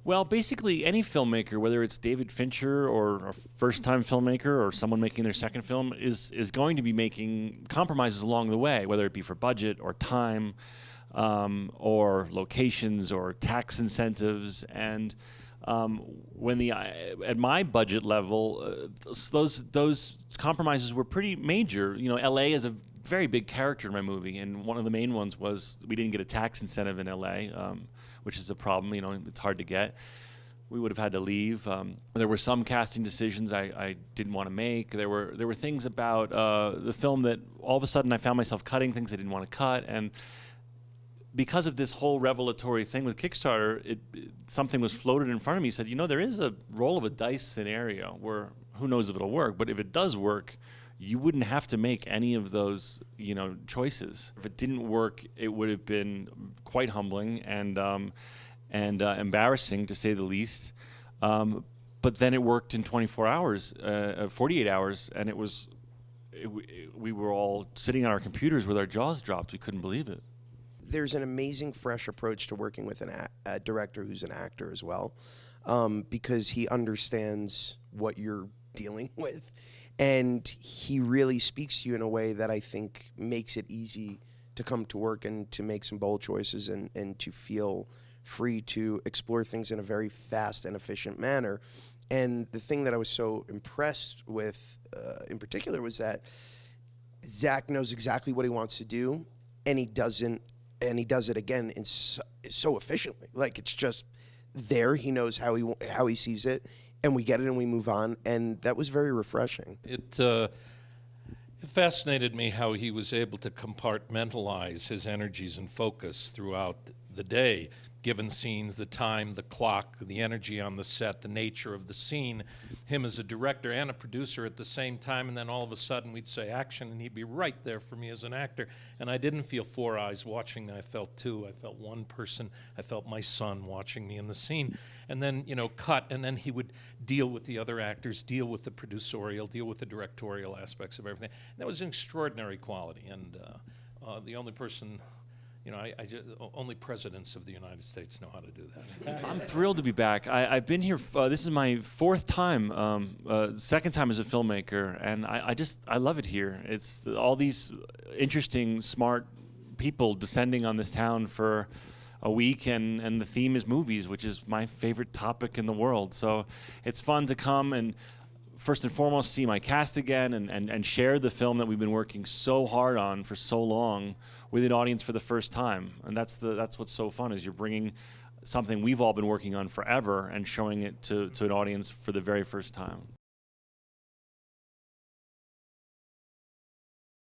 Well, basically, any filmmaker, whether it's David Fincher or a first-time filmmaker or someone making their second film, is going to be making compromises along the way, whether it be for budget or time, or locations or tax incentives. And when at my budget level, those compromises were pretty major. You know, L.A. is a very big character in my movie, and one of the main ones was we didn't get a tax incentive in L.A., which is a problem. You know, it's hard to get. We would have had to leave. There were some casting decisions I didn't want to make. There were things about the film that all of a sudden I found myself cutting things I didn't want to cut, and because of this whole revelatory thing with Kickstarter, something was floated in front of me. Said, you know, there is a roll of a dice scenario where who knows if it'll work, but if it does work, you wouldn't have to make any of those, you know, choices. If it didn't work, it would have been quite humbling and embarrassing, to say the least. But then it worked in 24 hours, 48 hours, and we were all sitting on our computers with our jaws dropped. We couldn't believe it. There's an amazing, fresh approach to working with a director who's an actor as well, because he understands what you're dealing with. And he really speaks to you in a way that I think makes it easy to come to work and to make some bold choices and to feel free to explore things in a very fast and efficient manner. And the thing that I was so impressed with in particular was that Zach knows exactly what he wants to do, and he does it again so efficiently. Like, it's just there. He knows how he sees it, and we get it and we move on, and that was very refreshing. It fascinated me how he was able to compartmentalize his energies and focus throughout the day, given scenes, the time, the clock, the energy on the set, the nature of the scene, him as a director and a producer at the same time, and then all of a sudden we'd say action, and he'd be right there for me as an actor. And I didn't feel four eyes watching me, I felt two. I felt one person. I felt my son watching me in the scene. And then, you know, cut, and then he would deal with the other actors, deal with the producerial, deal with the directorial aspects of everything. And that was an extraordinary quality, and the only person... You know, only presidents of the United States know how to do that. I'm thrilled to be back. I've been here. This is my fourth time, second time as a filmmaker, and I love it here. It's all these interesting, smart people descending on this town for a week, and the theme is movies, which is my favorite topic in the world. So it's fun to come and first and foremost see my cast again and share the film that we've been working so hard on for so long with an audience for the first time. And that's what's so fun, is you're bringing something we've all been working on forever and showing it to an audience for the very first time.